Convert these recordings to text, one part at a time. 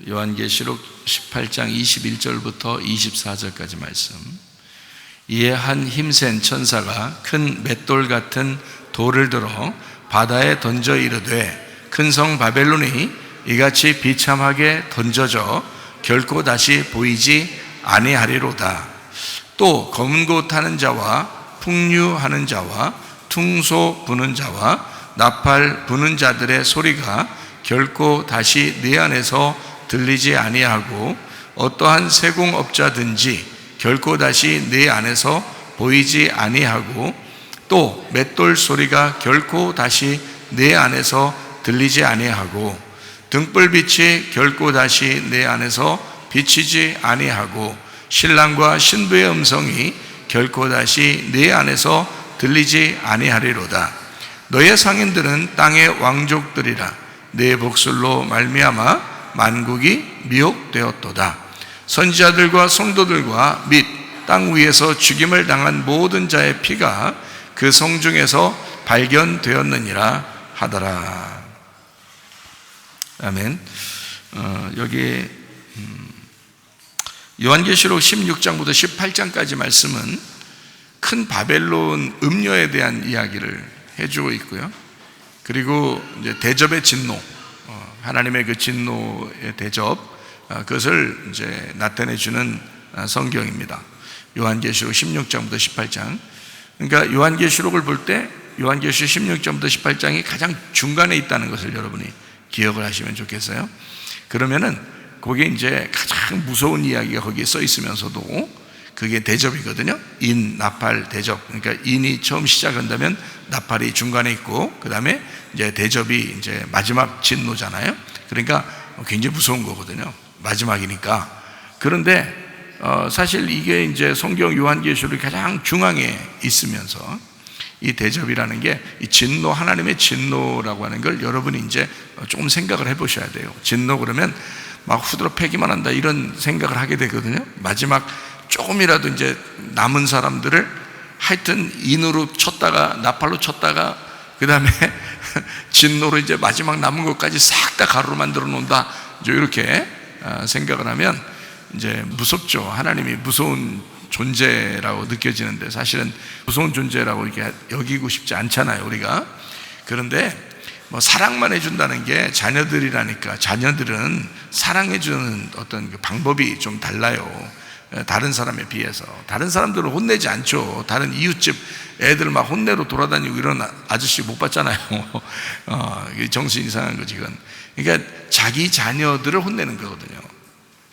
요한계시록 18장 21절부터 24절까지 말씀. 이에 한 힘센 천사가 큰 맷돌 같은 돌을 들어 바다에 던져 이르되 큰 성 바벨론이 이같이 비참하게 던져져 결코 다시 보이지 아니하리로다. 또 검은 고 타는 자와 풍류하는 자와 퉁소 부는 자와 나팔 부는 자들의 소리가 결코 다시 네 안에서 들리지 아니하고 어떠한 세공업자든지 결코 다시 네 안에서 보이지 아니하고 또 맷돌 소리가 결코 다시 네 안에서 들리지 아니하고 등불빛이 결코 다시 네 안에서 비치지 아니하고 신랑과 신부의 음성이 결코 다시 네 안에서 들리지 아니하리로다. 너의 상인들은 땅의 왕족들이라. 네 복술로 말미암아 만국이 미혹되었도다. 선지자들과 성도들과 및 땅 위에서 죽임을 당한 모든 자의 피가 그 성 중에서 발견되었느니라 하더라. 아멘. 여기 요한계시록 16장부터 18장까지 말씀은 큰 바벨론 음녀에 대한 이야기를 해주고 있고요. 그리고 이제 대접의 진노, 하나님의 그 진노의 대접, 그것을 이제 나타내 주는 성경입니다. 요한계시록 16장부터 18장. 그러니까 요한계시록을 볼 때 요한계시록 16장부터 18장이 가장 중간에 있다는 것을 여러분이 기억을 하시면 좋겠어요. 그러면은 거기에 이제 가장 무서운 이야기가 거기에 써 있으면서도 그게 대접이거든요. 인, 나팔, 대접. 그러니까 인이 처음 시작한다면 나팔이 중간에 있고 그 다음에 이제 대접이 이제 마지막 진노잖아요. 그러니까 굉장히 무서운 거거든요. 마지막이니까. 그런데 사실 이게 이제 성경 요한계시록이 가장 중앙에 있으면서 이 대접이라는 게 이 진노, 하나님의 진노라고 하는 걸 여러분이 이제 조금 생각을 해보셔야 돼요. 진노 그러면 막 후드러 패기만 한다 이런 생각을 하게 되거든요. 마지막 조금이라도 이제 남은 사람들을 하여튼 인으로 쳤다가 나팔로 쳤다가 그 다음에 진노로 이제 마지막 남은 것까지 싹 다 가루로 만들어 놓는다. 이제 이렇게 생각을 하면 이제 무섭죠. 하나님이 무서운 존재라고 느껴지는데 사실은 무서운 존재라고 이렇게 여기고 싶지 않잖아요, 우리가. 그런데 뭐 사랑만 해준다는 게 자녀들이라니까 자녀들은 사랑해주는 어떤 그 방법이 좀 달라요. 다른 사람에 비해서. 다른 사람들은 혼내지 않죠. 다른 이웃집 애들 막 혼내러 돌아다니고 이런 아저씨 못 봤잖아요. 정신 이상한 거지, 이건. 그러니까 자기 자녀들을 혼내는 거거든요.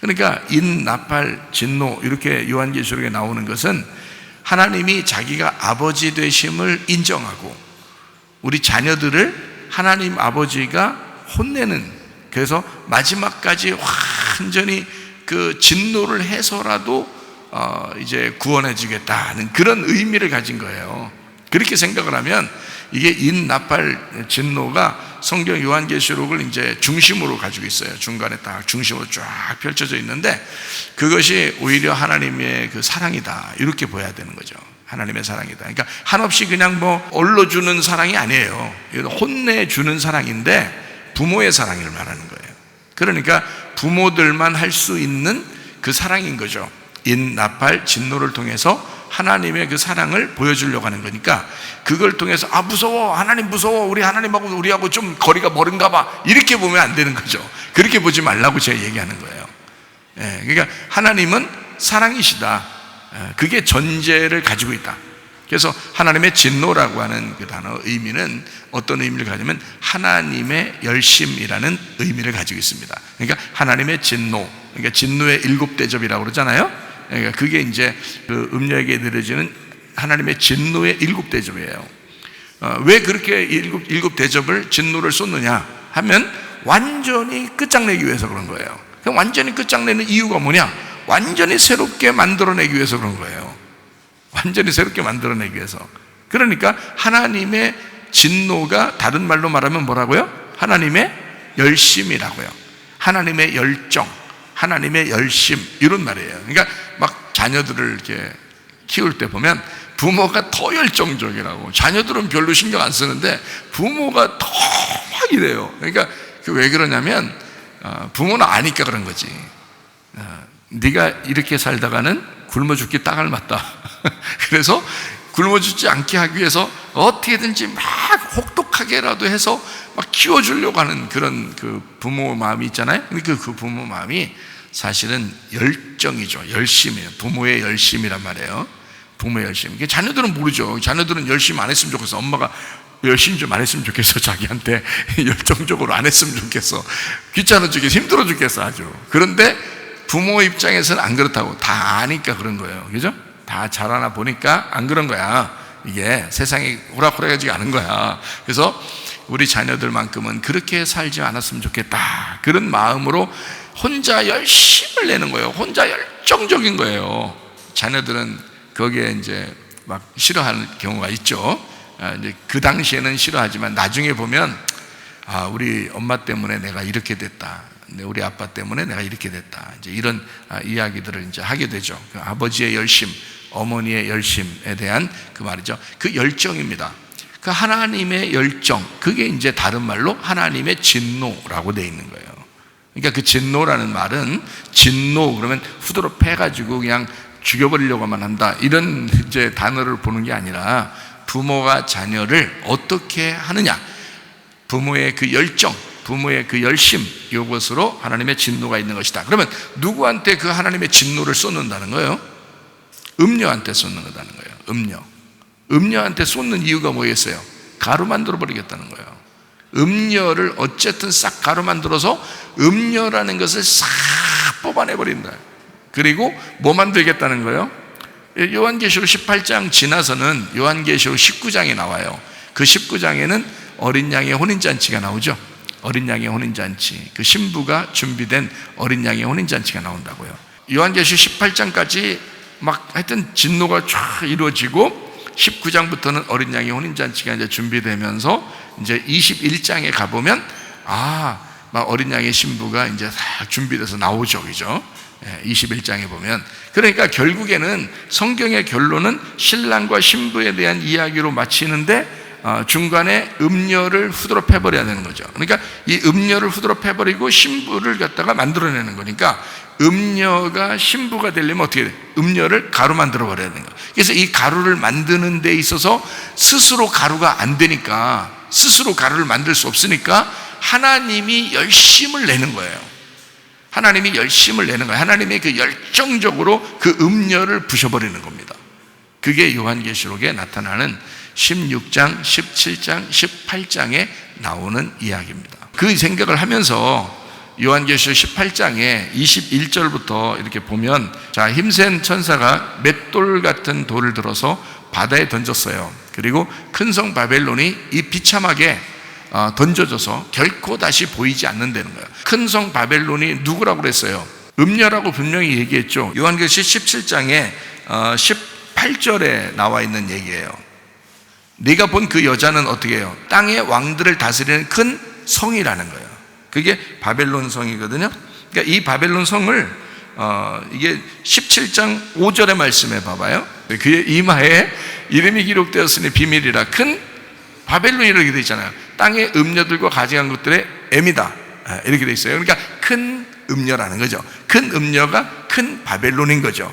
그러니까 인, 나팔, 진노 이렇게 요한계시록에 나오는 것은 하나님이 자기가 아버지 되심을 인정하고 우리 자녀들을 하나님 아버지가 혼내는, 그래서 마지막까지 완전히 그 진노를 해서라도 이제 구원해 주겠다는 그런 의미를 가진 거예요. 그렇게 생각을 하면 이게 인, 나팔, 진노가 성경 요한계시록을 이제 중심으로 가지고 있어요. 중간에 딱 중심으로 쫙 펼쳐져 있는데 그것이 오히려 하나님의 그 사랑이다 이렇게 보여야 되는 거죠. 하나님의 사랑이다. 그러니까 한없이 그냥 뭐 얼러주는 사랑이 아니에요. 혼내주는 사랑인데 부모의 사랑을 말하는 거예요. 그러니까 부모들만 할 수 있는 그 사랑인 거죠. 인, 나팔, 진노를 통해서 하나님의 그 사랑을 보여주려고 하는 거니까 그걸 통해서 무서워, 하나님 무서워, 우리 하나님하고 우리하고 좀 거리가 멀은가 봐 이렇게 보면 안 되는 거죠. 그렇게 보지 말라고 제가 얘기하는 거예요. 그러니까 하나님은 사랑이시다. 그게 전제를 가지고 있다. 그래서 하나님의 진노라고 하는 그 단어 의미는 어떤 의미를 가지면 하나님의 열심이라는 의미를 가지고 있습니다. 그러니까 하나님의 진노, 그러니까 진노의 일곱 대접이라고 그러잖아요. 그러니까 그게 이제 그 음녀에게 내려지는 하나님의 진노의 일곱 대접이에요. 왜 그렇게 일곱 대접을 진노를 쏟느냐 하면 완전히 끝장내기 위해서 그런 거예요. 그럼 완전히 끝장내는 이유가 뭐냐? 완전히 새롭게 만들어내기 위해서 그런 거예요. 완전히 새롭게 만들어내기 위해서. 그러니까 하나님의 진노가 다른 말로 말하면 뭐라고요? 하나님의 열심이라고요. 하나님의 열정, 하나님의 열심 이런 말이에요. 그러니까 막 자녀들을 이렇게 키울 때 보면 부모가 더 열정적이라고. 자녀들은 별로 신경 안 쓰는데 부모가 더 막 이래요. 그러니까 왜 그러냐면 부모는 아니까 그런 거지. 네가 이렇게 살다가는 굶어 죽기 딱 알맞다. 그래서 굶어 죽지 않게 하기 위해서 어떻게든지 막 혹독하게라도 해서 막 키워주려고 하는 그런 그 부모 마음이 있잖아요. 그 부모 마음이 사실은 열정이죠. 열심이에요. 부모의 열심이란 말이에요. 부모의 열심. 자녀들은 모르죠. 자녀들은 열심히 안 했으면 좋겠어. 엄마가 열심히 좀 안 했으면 좋겠어. 자기한테 열정적으로 안 했으면 좋겠어. 귀찮아 죽겠어. 힘들어 죽겠어. 아주. 그런데 부모 입장에서는 안 그렇다고. 다 아니까 그런 거예요. 그죠? 다 자라나 보니까 안 그런 거야. 이게 세상이 호락호락해지지 않은 거야. 그래서 우리 자녀들만큼은 그렇게 살지 않았으면 좋겠다. 그런 마음으로 혼자 열심을 내는 거예요. 혼자 열정적인 거예요. 자녀들은 거기에 이제 막 싫어하는 경우가 있죠. 이제 그 당시에는 싫어하지만 나중에 보면 우리 엄마 때문에 내가 이렇게 됐다. 우리 아빠 때문에 내가 이렇게 됐다. 이제 이런 이야기들을 이제 하게 되죠. 그 아버지의 열심, 어머니의 열심에 대한 그 말이죠. 그 열정입니다. 그 하나님의 열정, 그게 이제 다른 말로 하나님의 진노라고 되어 있는 거예요. 그러니까 그 진노라는 말은 진노 그러면 후드로 패가지고 그냥 죽여버리려고만 한다. 이런 이제 단어를 보는 게 아니라 부모가 자녀를 어떻게 하느냐. 부모의 그 열정, 부모의 그 열심, 이것으로 하나님의 진노가 있는 것이다. 그러면 누구한테 그 하나님의 진노를 쏟는다는 거예요? 음녀한테 쏟는 거다는 거예요. 음녀한테 쏟는 이유가 뭐였어요? 가루 만들어 버리겠다는 거예요. 음녀를 어쨌든 싹 가루 만들어서 음녀라는 것을 싹 뽑아내 버린다. 그리고 뭐 만들겠다는 거예요? 요한계시록 18장 지나서는 요한계시록 19장에 나와요. 그 19장에는 어린 양의 혼인잔치가 나오죠. 어린 양의 혼인잔치, 그 신부가 준비된 어린 양의 혼인잔치가 나온다고요. 요한계시록 18장까지 막 하여튼 진노가 쫙 이루어지고 19장부터는 어린 양의 혼인잔치가 이제 준비되면서 이제 21장에 가보면 막 어린 양의 신부가 이제 다 준비돼서 나오죠. 그죠? 21장에 보면. 그러니까 결국에는 성경의 결론은 신랑과 신부에 대한 이야기로 마치는데 중간에 음녀를 후드로 패버려야 되는 거죠. 그러니까 이 음녀를 후드로 패버리고 신부를 갖다가 만들어내는 거니까 음녀가 신부가 되려면 어떻게 돼? 음녀를 가루 만들어 버려야 되는 거예요. 그래서 이 가루를 만드는 데 있어서 스스로 가루가 안 되니까, 스스로 가루를 만들 수 없으니까 하나님이 열심을 내는 거예요. 하나님이 열심을 내는 거예요. 하나님이 그 열정적으로 그 음녀를 부셔버리는 겁니다. 그게 요한계시록에 나타나는 16장, 17장, 18장에 나오는 이야기입니다. 그 생각을 하면서 요한계시록 18장에 21절부터 이렇게 보면, 자, 힘센 천사가 맷돌 같은 돌을 들어서 바다에 던졌어요. 그리고 큰 성 바벨론이 이 비참하게 던져져서 결코 다시 보이지 않는다는 거예요. 큰 성 바벨론이 누구라고 그랬어요? 음녀라고 분명히 얘기했죠. 요한계시록 17장에 18절에 나와 있는 얘기예요. 네가 본 그 여자는 어떻게 해요? 땅의 왕들을 다스리는 큰 성이라는 거예요. 그게 바벨론 성이거든요. 그러니까 이 바벨론 성을 이게 17장 5절의 말씀에 봐봐요. 그의 이마에 이름이 기록되었으니 비밀이라 큰 바벨론이라고 되어 있잖아요. 땅의 음녀들과 가증한 것들의 M이다, 이렇게 되어 있어요. 그러니까 큰 음녀라는 거죠. 큰 음녀가 큰 바벨론인 거죠.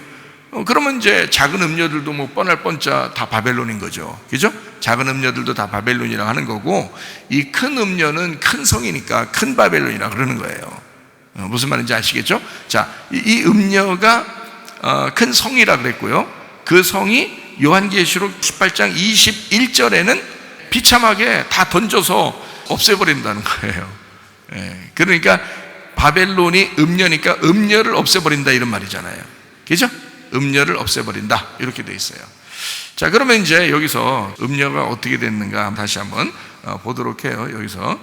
그러면 이제 작은 음녀들도 뭐 뻔할 뻔짜 다 바벨론인 거죠. 그죠? 작은 음녀들도 다 바벨론이라고 하는 거고, 이 큰 음녀는 큰 성이니까 큰 바벨론이라고 그러는 거예요. 무슨 말인지 아시겠죠? 자, 이 음녀가 큰 성이라 그랬고요. 그 성이 요한계시록 18장 21절에는 비참하게 다 던져서 없애버린다는 거예요. 그러니까 바벨론이 음녀니까 음녀를 없애버린다 이런 말이잖아요. 그죠? 음녀를 없애버린다 이렇게 돼 있어요. 자, 그러면 이제 여기서 음녀가 어떻게 됐는가 다시 한번 보도록 해요. 여기서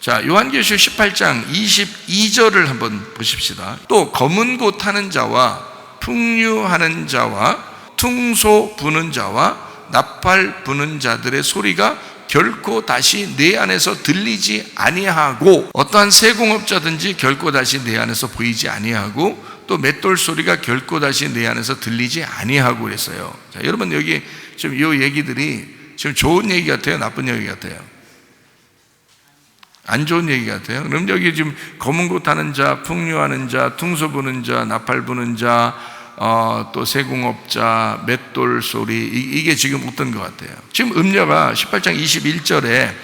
자, 요한계시록 18장 22절을 한번 보십시다. 또 검은 고 타는 자와 풍류하는 자와 퉁소 부는 자와 나팔 부는 자들의 소리가 결코 다시 내 안에서 들리지 아니하고, 어떠한 세공업자든지 결코 다시 내 안에서 보이지 아니하고, 또 맷돌 소리가 결코 다시 내 안에서 들리지 아니하고 그랬어요. 자, 여러분 여기 지금 이 얘기들이 지금 좋은 얘기 같아요? 나쁜 얘기 같아요? 안 좋은 얘기 같아요. 그럼 여기 지금 검은 곳 하는 자, 풍류하는 자, 퉁소 부는 자, 나팔 부는 자, 또 세공업자, 맷돌 소리, 이게 지금 어떤 것 같아요? 지금 음녀가 18장 21절에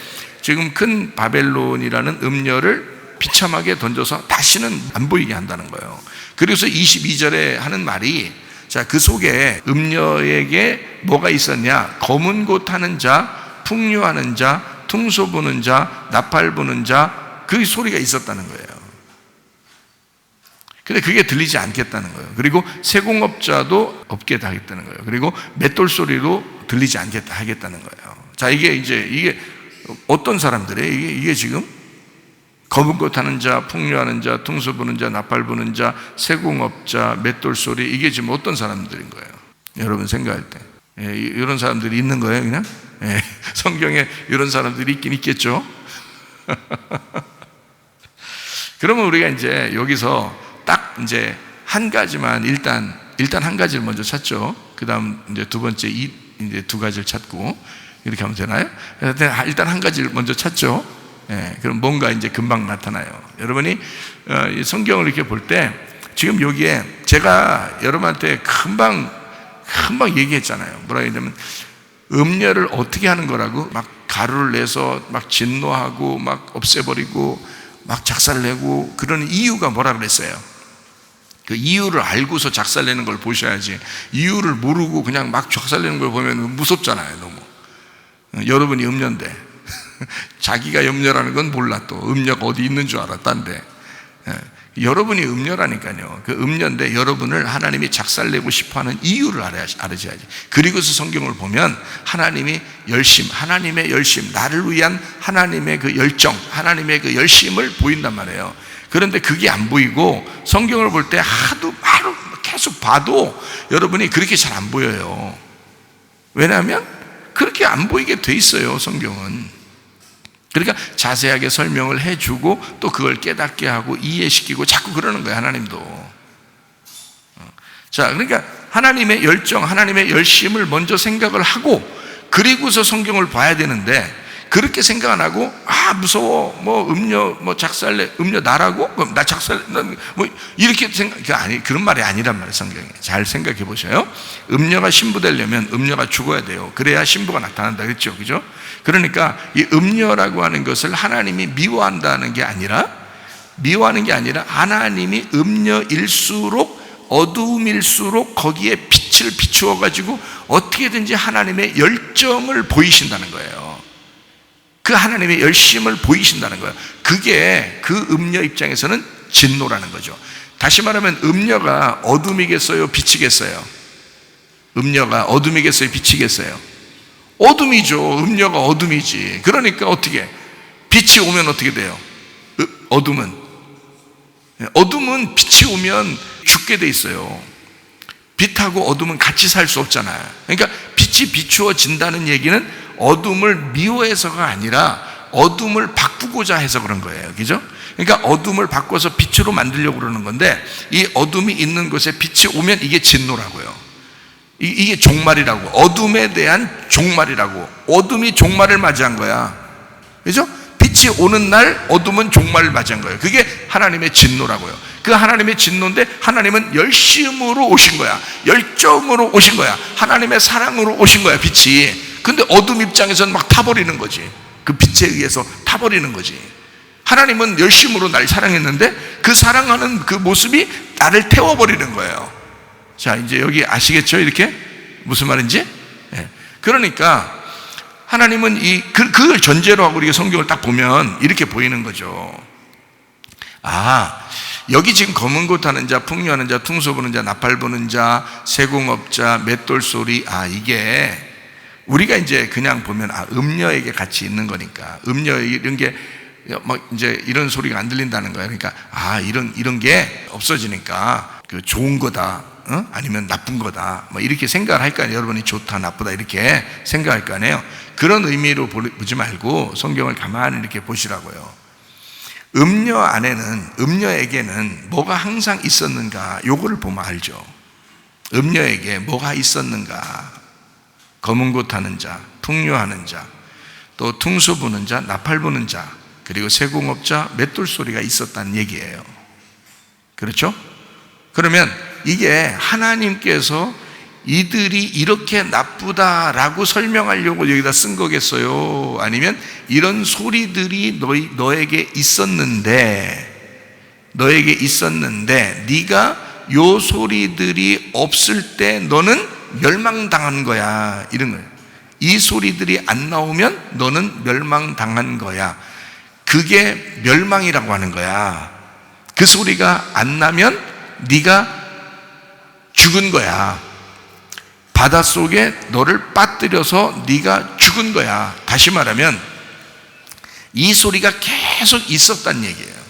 지금 큰 바벨론이라는 음녀를 비참하게 던져서 다시는 안 보이게 한다는 거예요. 그래서 22절에 하는 말이, 자, 그 속에 음녀에게 뭐가 있었냐? 검은 곳 하는 자, 풍류하는 자, 퉁소 부는 자, 나팔 부는 자, 그 소리가 있었다는 거예요. 근데 그게 들리지 않겠다는 거예요. 그리고 세공업자도 없게 하겠다는 거예요. 그리고 맷돌 소리도 들리지 않겠다 하겠다는 거예요. 자, 이게 어떤 사람들이에요? 이게 지금 검은 곳 하는 자, 풍류하는 자, 퉁소 부는 자, 나팔 부는 자, 세공업자, 맷돌 소리, 이게 지금 어떤 사람들인 거예요? 여러분 생각할 때 이런 사람들이 있는 거예요, 그냥? 성경에 이런 사람들이 있긴 있겠죠. 그러면 우리가 이제 여기서 딱 이제 한 가지만 일단 한 가지를 먼저 찾죠. 그 다음 이제 두 번째 이제 두 가지를 찾고 이렇게 하면 되나요? 일단 한 가지를 먼저 찾죠. 그럼 뭔가 이제 금방 나타나요. 여러분이 성경을 이렇게 볼 때 지금 여기에 제가 여러분한테 금방 얘기했잖아요. 뭐라 했냐면 음녀를 어떻게 하는 거라고? 막 가루를 내서 막 진노하고 막 없애버리고 막 작살내고 그러는 이유가 뭐라 그랬어요? 그 이유를 알고서 작살내는 걸 보셔야지, 이유를 모르고 그냥 막 작살내는 걸 보면 무섭잖아요. 너무. 여러분이 음녀인데 자기가 음녀라는 건 몰라. 또 음녀가 어디 있는 줄 알아, 딴데. 여러분이 음녀라니까요. 그 음녀인데 여러분을 하나님이 작살내고 싶어하는 이유를 알아야지. 그리고서 성경을 보면 하나님의 열심, 나를 위한 하나님의 그 열정, 하나님의 그 열심을 보인단 말이에요. 그런데 그게 안 보이고 성경을 볼 때 하루 계속 봐도 여러분이 그렇게 잘 안 보여요. 왜냐하면 그렇게 안 보이게 돼 있어요, 성경은. 그러니까 자세하게 설명을 해주고 또 그걸 깨닫게 하고 이해시키고 자꾸 그러는 거예요, 하나님도. 자, 그러니까 하나님의 열정, 하나님의 열심을 먼저 생각을 하고 그리고서 성경을 봐야 되는데, 그렇게 생각 안 하고 무서워, 음녀 작살내, 음녀 나라고? 그럼 나 작살내, 이렇게 그런 말이 아니란 말이에요. 성경에 잘 생각해 보셔요. 음녀가 신부되려면 음녀가 죽어야 돼요. 그래야 신부가 나타난다 그랬죠, 그죠? 그러니까 이 음녀라고 하는 것을 하나님이 미워하는 게 아니라 하나님이 음녀일수록, 어두움일수록 거기에 빛을 비추어 가지고 어떻게든지 하나님의 열정을 보이신다는 거예요. 그 하나님의 열심을 보이신다는 거예요. 그게 그 음녀 입장에서는 진노라는 거죠. 다시 말하면 음녀가 어둠이겠어요, 빛이겠어요? 음녀가 어둠이겠어요, 빛이겠어요? 어둠이죠. 음녀가 어둠이지. 그러니까 어떻게? 빛이 오면 어떻게 돼요? 어둠은 빛이 오면 죽게 돼 있어요. 빛하고 어둠은 같이 살 수 없잖아요. 그러니까 빛이 비추어진다는 얘기는 어둠을 미워해서가 아니라 어둠을 바꾸고자 해서 그런 거예요. 그죠? 그러니까 어둠을 바꿔서 빛으로 만들려고 그러는 건데, 이 어둠이 있는 곳에 빛이 오면 이게 진노라고요. 이게 종말이라고. 어둠에 대한 종말이라고. 어둠이 종말을 맞이한 거야. 그죠? 빛이 오는 날 어둠은 종말을 맞이한 거예요. 그게 하나님의 진노라고요. 그 하나님의 진노인데 하나님은 열심으로 오신 거야. 열정으로 오신 거야. 하나님의 사랑으로 오신 거야, 빛이. 근데 어둠 입장에서는 막 타버리는 거지. 그 빛에 의해서 타버리는 거지. 하나님은 열심으로 날 사랑했는데 그 사랑하는 그 모습이 나를 태워버리는 거예요. 자, 이제 여기 아시겠죠? 이렇게 무슨 말인지? 네. 그러니까 하나님은 그걸 전제로 하고 우리가 성경을 딱 보면 이렇게 보이는 거죠. 여기 지금 검은 곳 하는 자, 풍류하는 자, 퉁소 부는 자, 나팔 부는 자, 세공업자, 맷돌 소리, 이게 우리가 이제 그냥 보면 음녀에게 같이 있는 거니까, 음녀 이런 게 막 이제 이런 소리가 안 들린다는 거예요. 그러니까 이런 게 없어지니까 그 좋은 거다, 아니면 나쁜 거다, 이렇게 생각을 할 거 아니에요. 여러분이 좋다, 나쁘다 이렇게 생각할 거 아니에요. 그런 의미로 보지 말고 성경을 가만히 이렇게 보시라고요. 음녀에게는 뭐가 항상 있었는가, 요거를 보면 알죠. 음녀에게 뭐가 있었는가? 검은 곳 하는 자, 풍류하는 자, 또 퉁소 부는 자, 나팔 부는 자, 그리고 세공업자 맷돌 소리가 있었다는 얘기예요. 그렇죠? 그러면 이게 하나님께서 이들이 이렇게 나쁘다라고 설명하려고 여기다 쓴 거겠어요? 아니면 이런 소리들이 너에게 있었는데 네가 요 소리들이 없을 때 너는 멸망당한 거야, 이런 거예요. 이 소리들이 안 나오면 너는 멸망당한 거야. 그게 멸망이라고 하는 거야. 그 소리가 안 나면 네가 죽은 거야. 바닷속에 너를 빠뜨려서 네가 죽은 거야. 다시 말하면 이 소리가 계속 있었단 얘기예요.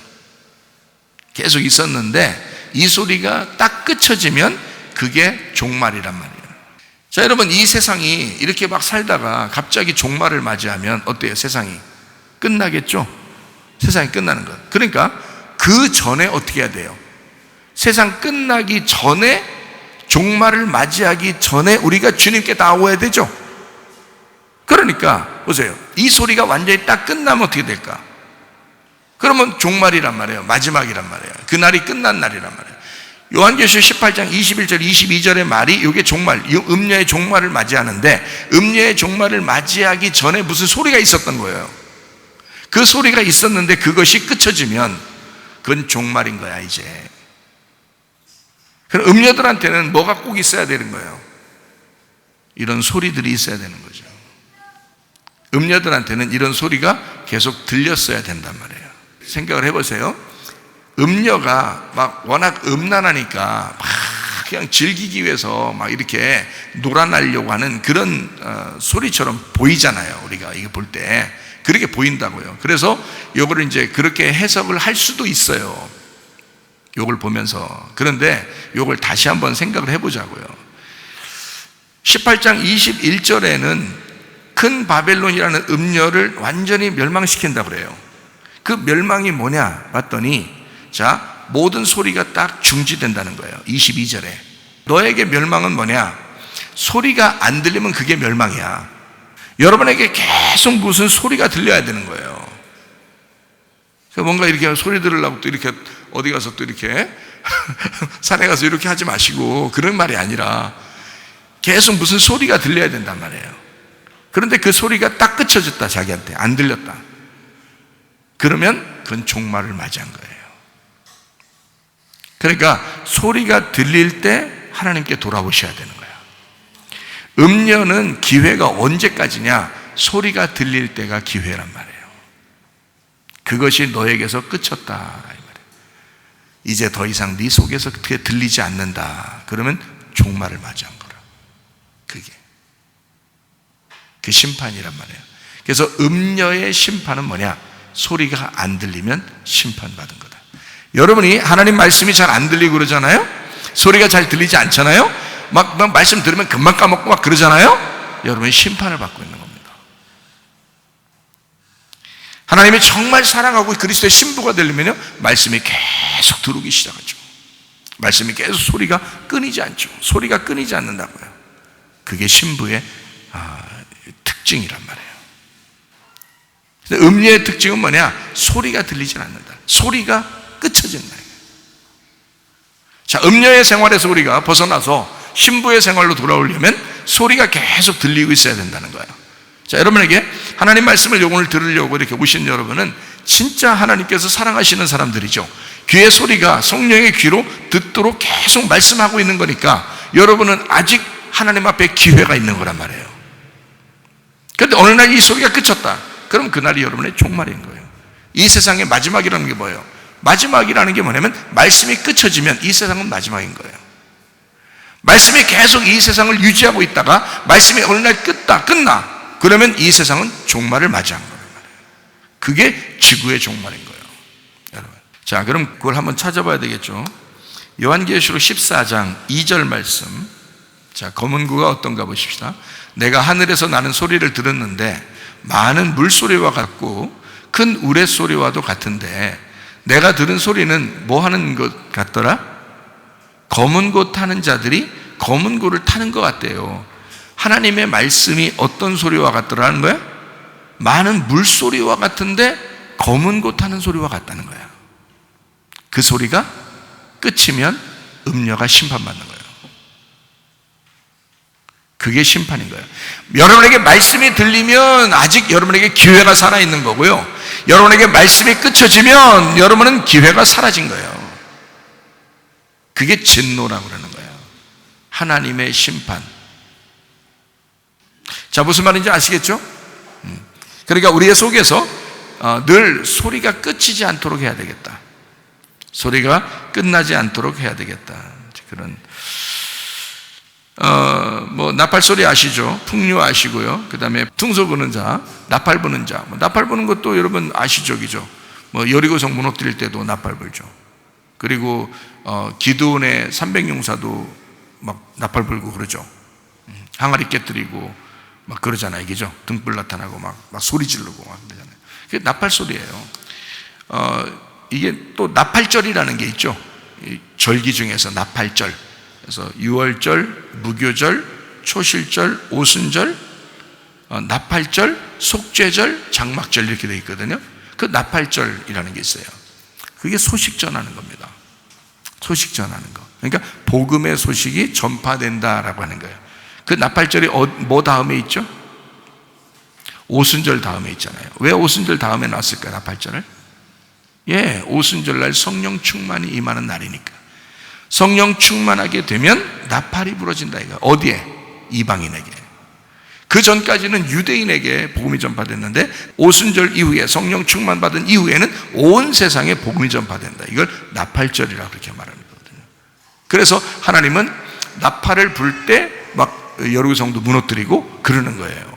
계속 있었는데 이 소리가 딱 그쳐지면 그게 종말이란 말이에요. 자, 여러분, 이 세상이 이렇게 막 살다가 갑자기 종말을 맞이하면 어때요? 세상이 끝나겠죠? 세상이 끝나는 것. 그러니까 그 전에 어떻게 해야 돼요? 세상 끝나기 전에, 종말을 맞이하기 전에 우리가 주님께 나와야 되죠. 그러니까 보세요, 이 소리가 완전히 딱 끝나면 어떻게 될까? 그러면 종말이란 말이에요. 마지막이란 말이에요. 그날이 끝난 날이란 말이에요. 요한계시록 18장 21절 22절의 말이 이게 종말, 음녀의 종말을 맞이하는데, 음녀의 종말을 맞이하기 전에 무슨 소리가 있었던 거예요. 그 소리가 있었는데 그것이 끝쳐지면 그건 종말인 거야, 이제. 그럼 음녀들한테는 뭐가 꼭 있어야 되는 거예요? 이런 소리들이 있어야 되는 거죠. 음녀들한테는 이런 소리가 계속 들렸어야 된단 말이에요. 생각을 해보세요. 음녀가 막 워낙 음란하니까 막 그냥 즐기기 위해서 막 이렇게 놀아나려고 하는 그런 소리처럼 보이잖아요. 우리가 이거 볼 때 그렇게 보인다고요. 그래서 이거를 이제 그렇게 해석을 할 수도 있어요, 요걸 보면서. 그런데 요걸 다시 한번 생각을 해보자고요. 18장 21절에는 큰 바벨론이라는 음녀를 완전히 멸망시킨다고 그래요. 그 멸망이 뭐냐 봤더니, 자, 모든 소리가 딱 중지된다는 거예요. 22절에 너에게 멸망은 뭐냐? 소리가 안 들리면 그게 멸망이야. 여러분에게 계속 무슨 소리가 들려야 되는 거예요. 뭔가 이렇게 소리 들으려고 또 이렇게 어디 가서 또 이렇게 산에 가서 이렇게 하지 마시고, 그런 말이 아니라 계속 무슨 소리가 들려야 된단 말이에요. 그런데 그 소리가 딱 그쳐졌다, 자기한테 안 들렸다, 그러면 그건 종말을 맞이한 거예요. 그러니까 소리가 들릴 때 하나님께 돌아오셔야 되는 거예요. 음녀는 기회가 언제까지냐? 소리가 들릴 때가 기회란 말이에요. 그것이 너에게서 끝쳤다, 이 말이에요. 이제 더 이상 네 속에서 그게 들리지 않는다, 그러면 종말을 맞이한 거라. 그게 그 심판이란 말이에요. 그래서 음녀의 심판은 뭐냐? 소리가 안 들리면 심판받은 거다. 여러분이 하나님 말씀이 잘 안 들리고 그러잖아요. 소리가 잘 들리지 않잖아요. 막 말씀 들으면 금방 까먹고 막 그러잖아요. 여러분이 심판을 받고 있는 겁니다. 하나님이 정말 사랑하고 그리스도의 신부가 되려면요, 말씀이 계속 들어오기 시작하죠. 말씀이 계속, 소리가 끊이지 않죠. 소리가 끊이지 않는다고요. 그게 신부의 특징이란 말이에요. 음녀의 특징은 뭐냐? 소리가 들리지 않는다. 소리가 끊어진다. 자, 음녀의 생활에서 우리가 벗어나서 신부의 생활로 돌아오려면 소리가 계속 들리고 있어야 된다는 거예요. 자, 여러분에게 하나님 말씀을 오늘 들으려고 이렇게 오신 여러분은 진짜 하나님께서 사랑하시는 사람들이죠. 귀의 소리가 성령의 귀로 듣도록 계속 말씀하고 있는 거니까 여러분은 아직 하나님 앞에 기회가 있는 거란 말이에요. 그런데 어느 날 이 소리가 그쳤다, 그럼 그날이 여러분의 종말인 거예요. 이 세상의 마지막이라는 게 뭐예요? 마지막이라는 게 뭐냐면, 말씀이 끝쳐지면 이 세상은 마지막인 거예요. 말씀이 계속 이 세상을 유지하고 있다가 말씀이 어느 날 끝나, 그러면 이 세상은 종말을 맞이한 거란 말이에요. 그게 지구의 종말인 거예요, 여러분. 자, 그럼 그걸 한번 찾아봐야 되겠죠. 요한계시록 14장 2절 말씀. 자, 검은 구가 어떤가 보십시다. 내가 하늘에서 나는 소리를 들었는데 많은 물소리와 같고 큰 우레소리와도 같은데, 내가 들은 소리는 뭐 하는 것 같더라? 검은 고 타는 자들이 검은 고를 타는 것 같대요. 하나님의 말씀이 어떤 소리와 같더라는 거야? 많은 물소리와 같은데 검은 고 타는 소리와 같다는 거야. 그 소리가 끝이면 음녀가 심판받는 거예요. 그게 심판인 거예요. 여러분에게 말씀이 들리면 아직 여러분에게 기회가 살아있는 거고요, 여러분에게 말씀이 끝쳐지면 여러분은 기회가 사라진 거예요. 그게 진노라고 그러는 거예요. 하나님의 심판. 자, 무슨 말인지 아시겠죠? 그러니까 우리의 속에서 늘 소리가 끝이지 않도록 해야 되겠다. 소리가 끝나지 않도록 해야 되겠다. 그런 나팔 소리 아시죠? 풍류 아시고요. 그 다음에 퉁소 부는 자, 나팔 부는 자. 나팔 부는 것도 여러분 아시죠, 그죠? 여리고성 무너뜨릴 때도 나팔 불죠. 그리고 기드온의 300용사도 막 나팔 불고 그러죠. 항아리 깨뜨리고 막 그러잖아요, 그죠? 등불 나타나고 막 소리 지르고 막 그러잖아요. 그게 나팔 소리예요. 이게 또 나팔절이라는 게 있죠. 절기 중에서 나팔절. 그래서 유월절, 무교절, 초실절, 오순절, 나팔절, 속죄절, 장막절 이렇게 되어 있거든요. 그 나팔절이라는 게 있어요. 그게 소식 전하는 겁니다. 소식 전하는 거. 그러니까 복음의 소식이 전파된다라고 하는 거예요. 그 나팔절이 뭐 다음에 있죠? 오순절 다음에 있잖아요. 왜 오순절 다음에 놨을까요, 나팔절을? 오순절 날 성령 충만이 임하는 날이니까. 성령 충만하게 되면 나팔이 부러진다 이거. 어디에? 이방인에게. 그 전까지는 유대인에게 복음이 전파됐는데 오순절 이후에 성령 충만 받은 이후에는 온 세상에 복음이 전파된다. 이걸 나팔절이라고 그렇게 말하는 거거든요. 그래서 하나님은 나팔을 불 때 막 여리고성도 무너뜨리고 그러는 거예요.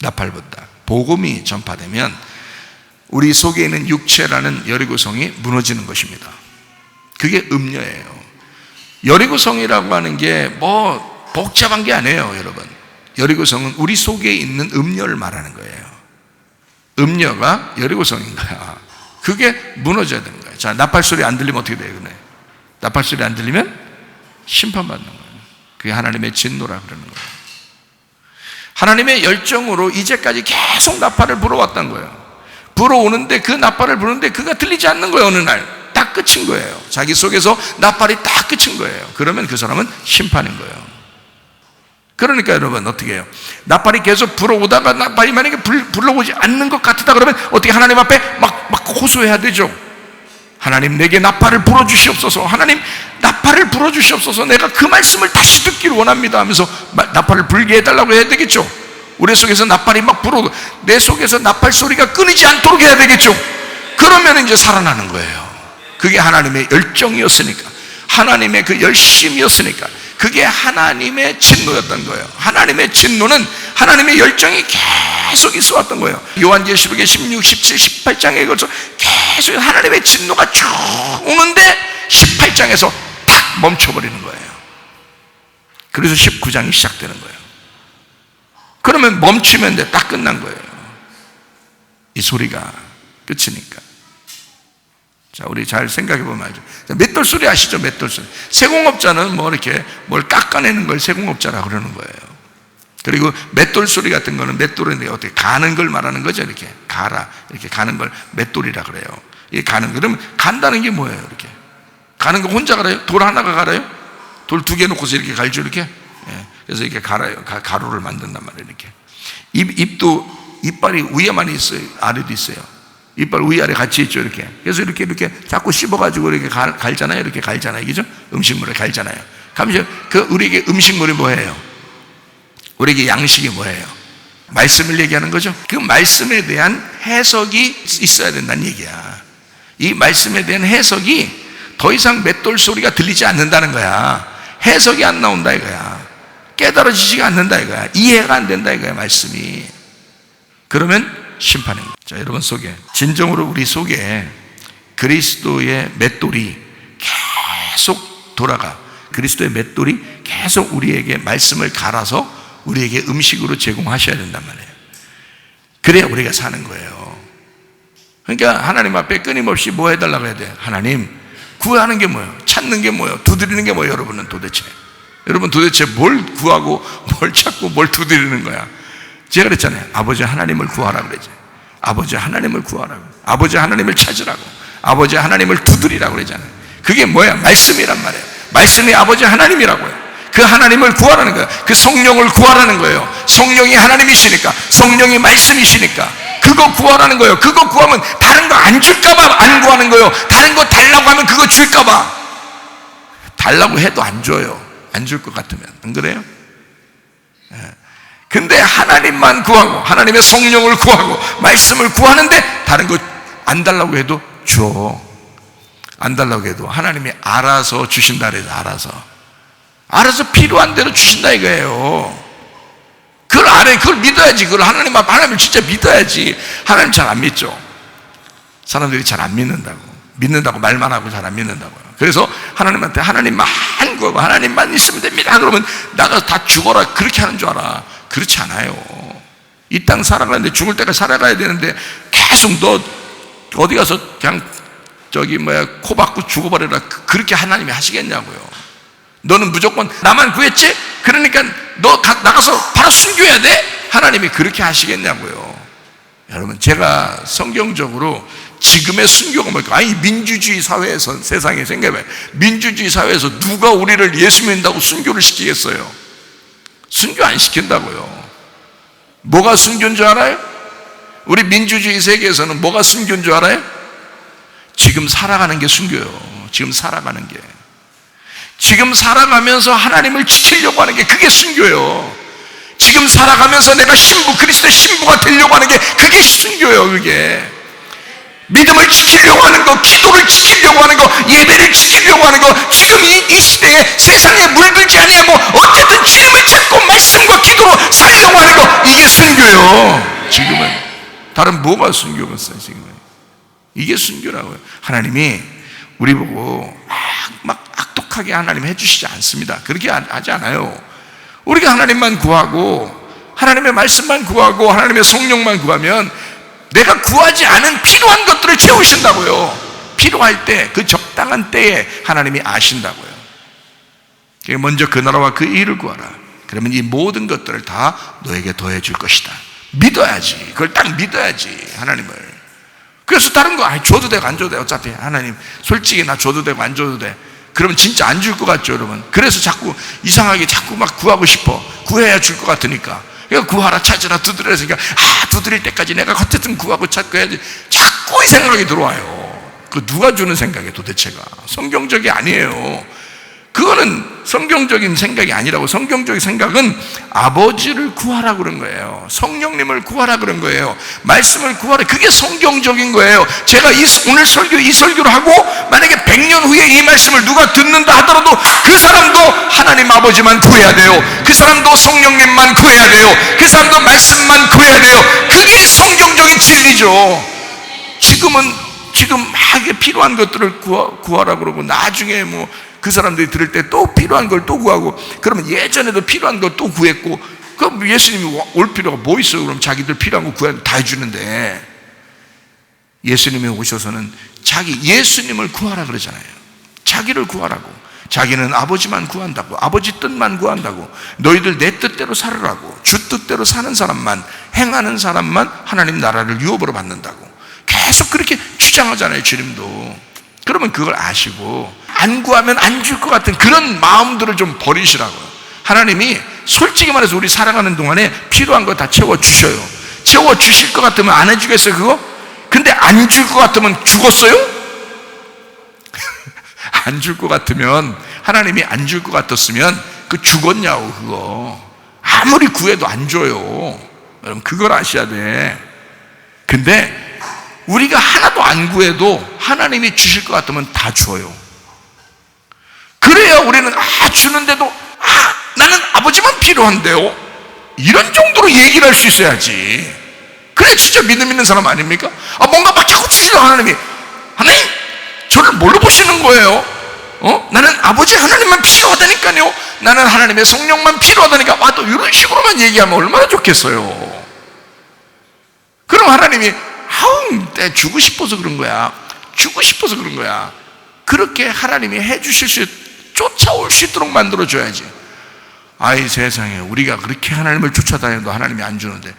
나팔 불다. 복음이 전파되면 우리 속에 있는 육체라는 여리고성이 무너지는 것입니다. 그게 음녀예요. 여리고성이라고 하는 게 복잡한 게 아니에요, 여러분. 여리고성은 우리 속에 있는 음녀를 말하는 거예요. 음녀가 여리고성인 거야. 그게 무너져야 되는 거예요. 자, 나팔 소리 안 들리면 어떻게 돼요? 나팔 소리 안 들리면 심판받는 거예요. 그게 하나님의 진노라 그러는 거예요. 하나님의 열정으로 이제까지 계속 나팔을 불어왔던 거예요. 불어오는데 그 나팔을 부르는데 그가 들리지 않는 거예요. 어느 날 딱 끝인 거예요. 자기 속에서 나팔이 딱 끝인 거예요. 그러면 그 사람은 심판인 거예요. 그러니까 여러분 어떻게 해요? 나팔이 계속 불어오다가 나팔이 만약에 불러오지 않는 것 같다 그러면 어떻게 하나님 앞에 막 호소해야 되죠. 하나님 내게 나팔을 불어주시옵소서. 하나님 나팔을 불어주시옵소서. 내가 그 말씀을 다시 듣기를 원합니다 하면서 나팔을 불게 해달라고 해야 되겠죠. 우리 속에서 나팔이 막 불어오고 내 속에서 나팔 소리가 끊이지 않도록 해야 되겠죠. 그러면 이제 살아나는 거예요. 그게 하나님의 열정이었으니까, 하나님의 그 열심이었으니까, 그게 하나님의 진노였던 거예요. 하나님의 진노는 하나님의 열정이 계속 있어 왔던 거예요. 요한계시록의 16, 17, 18장에 걸쳐 계속 하나님의 진노가 쭉 오는데 18장에서 탁 멈춰버리는 거예요. 그래서 19장이 시작되는 거예요. 그러면 멈추면 돼. 딱 끝난 거예요. 이 소리가 끝이니까. 자, 우리 잘 생각해 보면 알죠. 맷돌 소리 아시죠? 맷돌 소리. 세공업자는 이렇게 뭘 깎아내는 걸 세공업자라고 그러는 거예요. 그리고 맷돌 소리 같은 거는 맷돌은 어떻게 가는 걸 말하는 거죠. 이렇게 이렇게 가는 걸 맷돌이라 그래요. 이 가는 거. 그러면 간다는 게 뭐예요? 이렇게 가는 거 혼자 갈아요? 돌 하나가 갈아요? 돌 2개 놓고서 이렇게 갈죠, 이렇게. 그래서 이렇게 갈아요. 가루를 만든단 말이에요, 이렇게. 입도 이빨이 위에만 있어요, 아래도 있어요. 이빨 위아래 같이 있죠, 이렇게. 그래서 이렇게 자꾸 씹어가지고 이렇게 갈잖아요, 이렇게 갈잖아요, 그죠? 음식물을 갈잖아요. 그러면 우리에게 음식물이 뭐예요? 우리에게 양식이 뭐예요? 말씀을 얘기하는 거죠. 그 말씀에 대한 해석이 있어야 된다는 얘기야. 이 말씀에 대한 해석이 더 이상 맷돌 소리가 들리지 않는다는 거야. 해석이 안 나온다 이거야. 깨달아지지가 않는다 이거야. 이해가 안 된다 이거야, 말씀이. 그러면 심판입니다. 자, 여러분 속에, 진정으로 우리 속에 그리스도의 맷돌이 계속 돌아가. 그리스도의 맷돌이 계속 우리에게 말씀을 갈아서 우리에게 음식으로 제공하셔야 된단 말이에요. 그래야 우리가 사는 거예요. 그러니까 하나님 앞에 끊임없이 뭐 해달라고 해야 돼요? 하나님, 구하는 게 뭐예요? 찾는 게 뭐예요? 두드리는 게 뭐예요? 여러분은 도대체 뭘 구하고 뭘 찾고 뭘 두드리는 거야? 제가 그랬잖아요. 아버지 하나님을 구하라 그러지. 아버지 하나님을 구하라고, 아버지 하나님을 찾으라고, 아버지 하나님을 두드리라고 그러잖아요. 그게 뭐야? 말씀이란 말이에요. 말씀이 아버지 하나님이라고요. 그 하나님을 구하라는 거예요. 그 성령을 구하라는 거예요. 성령이 하나님이시니까, 성령이 말씀이시니까 그거 구하라는 거예요. 그거 구하면 다른 거 안 줄까봐 안 구하는 거예요. 다른 거 달라고 하면 그거 줄까봐. 달라고 해도 안 줘요. 안 줄 것 같으면. 안 그래요? 근데 하나님만 구하고 하나님의 성령을 구하고 말씀을 구하는데 다른 거 안 달라고 해도 줘. 안 달라고 해도 하나님이 알아서 주신다 그래서 알아서 필요한 대로 주신다 이거예요. 그걸 알아야, 그걸 믿어야지. 그걸 하나님을 진짜 믿어야지. 하나님 잘 안 믿죠. 사람들이 잘 안 믿는다고 말만 하고 잘 안 믿는다고요. 그래서 하나님한테 하나님만 구하고 하나님만 있으면 됩니다. 그러면 나가서 다 죽어라 그렇게 하는 줄 알아. 그렇지 않아요. 이 땅 살아가는데 죽을 때까지 살아가야 되는데 계속 너 어디 가서 그냥 코 박고 죽어버려라 그렇게 하나님이 하시겠냐고요. 너는 무조건 나만 구했지? 그러니까 너 나가서 바로 순교해야 돼? 하나님이 그렇게 하시겠냐고요. 여러분, 제가 성경적으로 지금의 순교가 뭘까? 아니, 민주주의 사회에서, 세상에 생각해봐요. 민주주의 사회에서 누가 우리를 예수 믿는다고 순교를 시키겠어요? 순교 안 시킨다고요. 뭐가 순교인 줄 알아요? 우리 민주주의 세계에서는 뭐가 순교인 줄 알아요? 지금 살아가는 게 순교예요. 지금 살아가는 게. 지금 살아가면서 하나님을 지키려고 하는 게 그게 순교예요. 지금 살아가면서 내가 그리스도의 신부가 되려고 하는 게 그게 순교예요. 그게 믿음을 지키려고 하는 거, 기도를 지키려고 하는 거, 예배를 지키려고 하는 거, 지금 이 시대에 세상에 물들지 아니하고 어쨌든 주님을 찾고 말씀과 기도로 살려고 하는 거, 이게 순교예요. 지금은 다른 뭐가 순교겠어요? 지금은 이게 순교라고요. 하나님이 우리 보고 막 악독하게 하나님 해주시지 않습니다. 그렇게 하지 않아요. 우리가 하나님만 구하고 하나님의 말씀만 구하고 하나님의 성령만 구하면 내가 구하지 않은 필요한 것들을 채우신다고요. 필요할 때, 그 적당한 때에 하나님이 아신다고요. 먼저 그 나라와 그 일을 구하라. 그러면 이 모든 것들을 다 너에게 더해 줄 것이다. 믿어야지. 그걸 딱 믿어야지, 하나님을. 그래서 다른 거 줘도 되고 안 줘도 돼. 어차피 하나님 솔직히 나 줘도 되고 안 줘도 돼. 그러면 진짜 안 줄 것 같죠, 여러분? 그래서 자꾸 이상하게 자꾸 막 구하고 싶어. 구해야 줄 것 같으니까. 그러니까 구하라, 찾으라, 두드리라 했으니까 두드릴 때까지 내가 어쨌든 구하고 찾고 해야지. 자꾸 이 생각이 들어와요. 그 누가 주는 생각이에요, 도대체가? 성경적이 아니에요. 그거는 성경적인 생각이 아니라고. 성경적인 생각은 아버지를 구하라 그런 거예요. 성령님을 구하라 그런 거예요. 말씀을 구하라. 그게 성경적인 거예요. 제가 오늘 이 설교를 하고 만약에 100년 후에 이 말씀을 누가 듣는다 하더라도 그 사람도 하나님 아버지만 구해야 돼요. 그 사람도 성령님만 구해야 돼요. 그 사람도 말씀만 구해야 돼요. 그게 성경적인 진리죠. 지금 막 필요한 것들을 구하라 그러고 나중에 그 사람들이 들을 때 또 필요한 걸 또 구하고, 그러면 예전에도 필요한 걸 또 구했고, 그럼 예수님이 올 필요가 뭐 있어요? 그럼 자기들 필요한 거 구하면 다 해주는데, 예수님이 오셔서는 예수님을 구하라 그러잖아요. 자기를 구하라고. 자기는 아버지만 구한다고, 아버지 뜻만 구한다고, 너희들 내 뜻대로 살으라고, 주 뜻대로 사는 사람만, 행하는 사람만 하나님 나라를 유업으로 받는다고 계속 그렇게 주장하잖아요, 주님도. 그러면 그걸 아시고 안 구하면 안 줄 것 같은 그런 마음들을 좀 버리시라고요. 하나님이 솔직히 말해서 우리 살아가는 동안에 필요한 거 다 채워주셔요. 채워주실 것 같으면 안 해주겠어요, 그거? 근데 안 줄 것 같으면 죽었어요? 안 줄 것 같으면, 하나님이 안 줄 것 같았으면 그 죽었냐고. 그거 아무리 구해도 안 줘요. 여러분, 그걸 아셔야 돼. 근데 우리가 하나도 안 구해도 하나님이 주실 것 같으면 다 줘요. 그래야 우리는 주는데도 나는 아버지만 필요한데요, 이런 정도로 얘기를 할 수 있어야지. 그래 진짜 믿음 있는 사람 아닙니까? 뭔가 막 자꾸 주시려고 하나님 저를 뭘로 보시는 거예요? 나는 아버지 하나님만 필요하다니까요. 나는 하나님의 성령만 필요하다니까. 또 이런 식으로만 얘기하면 얼마나 좋겠어요. 그럼 하나님이 내가 주고 싶어서 그런 거야. 주고 싶어서 그런 거야. 그렇게 하나님이 해주실 쫓아올 수 있도록 만들어줘야지. 세상에, 우리가 그렇게 하나님을 쫓아다녀도 하나님이 안 주는데,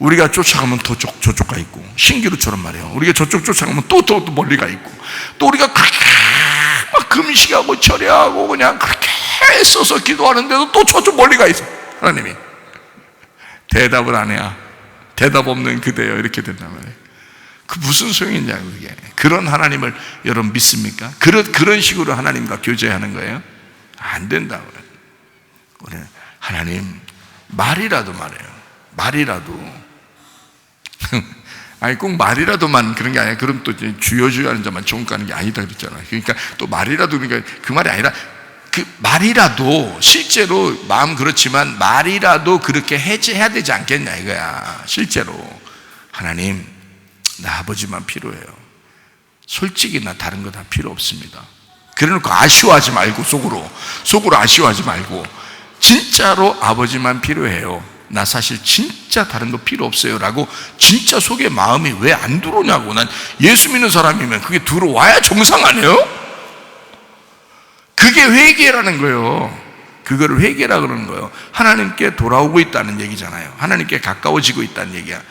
우리가 쫓아가면 더 저쪽 가 있고, 신기루처럼 말이에요. 우리가 저쪽 쫓아가면 또 멀리 가 있고, 또 우리가 그렇게 막 금식하고 철야하고 그냥 그렇게 애써서 기도하는데도 또 저쪽 멀리 가 있어. 하나님이 대답을 안 해야 대답 없는 그대여 이렇게 된단 말이에요. 그 무슨 소용이냐고. 그게 그런 하나님을 여러분 믿습니까? 그런 식으로 하나님과 교제하는 거예요? 안 된다고요. 우리는 하나님 말이라도 말해요. 말이라도 아니 꼭 말이라도만 그런 게 아니라, 그럼 또 주여 하는 자만 좋은 거 하는 게 아니다 그랬잖아요. 그러니까 또 말이라도, 그러니까 그 말이 아니라 그 말이라도 실제로 마음 그렇지만 말이라도 그렇게 해야 되지 않겠냐 이거야. 실제로 하나님 나 아버지만 필요해요. 솔직히 나 다른 거 다 필요 없습니다. 그래놓고 아쉬워하지 말고, 속으로 아쉬워하지 말고 진짜로 아버지만 필요해요. 나 사실 진짜 다른 거 필요 없어요 라고 진짜 속에 마음이 왜 안 들어오냐고. 난 예수 믿는 사람이면 그게 들어와야 정상 아니에요? 그게 회개라는 거예요. 그거를 회개라 그러는 거예요. 하나님께 돌아오고 있다는 얘기잖아요. 하나님께 가까워지고 있다는 얘기야.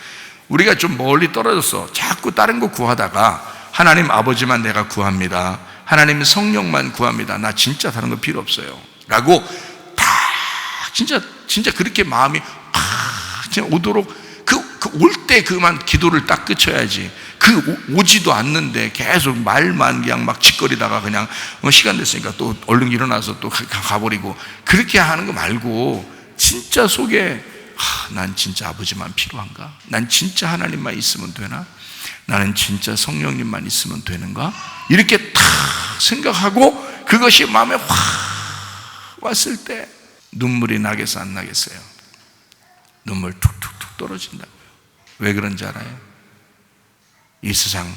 우리가 좀 멀리 떨어졌어. 자꾸 다른 거 구하다가 하나님 아버지만 내가 구합니다, 하나님 성령만 구합니다, 나 진짜 다른 거 필요 없어요 라고 다 진짜 그렇게 마음이 오도록 올 때 그만 기도를 딱 그쳐야지. 오지도 않는데 계속 말만 그냥 막 짓거리다가 그냥 시간 됐으니까 또 얼른 일어나서 또 가버리고 그렇게 하는 거 말고, 진짜 속에 난 진짜 아버지만 필요한가? 난 진짜 하나님만 있으면 되나? 나는 진짜 성령님만 있으면 되는가? 이렇게 탁 생각하고 그것이 마음에 확 왔을 때 눈물이 나겠어 안 나겠어요? 눈물 툭툭툭 떨어진다고요. 왜 그런지 알아요? 이 세상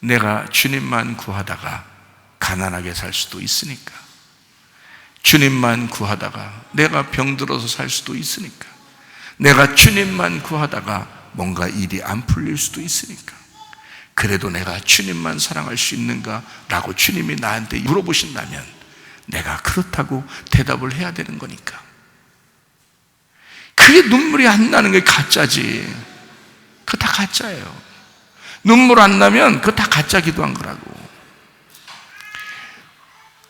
내가 주님만 구하다가 가난하게 살 수도 있으니까, 주님만 구하다가 내가 병들어서 살 수도 있으니까, 내가 주님만 구하다가 뭔가 일이 안 풀릴 수도 있으니까, 그래도 내가 주님만 사랑할 수 있는가? 라고 주님이 나한테 물어보신다면 내가 그렇다고 대답을 해야 되는 거니까. 그게 눈물이 안 나는 게 가짜지. 그거 다 가짜예요. 눈물 안 나면 그거 다 가짜 기도한 거라고.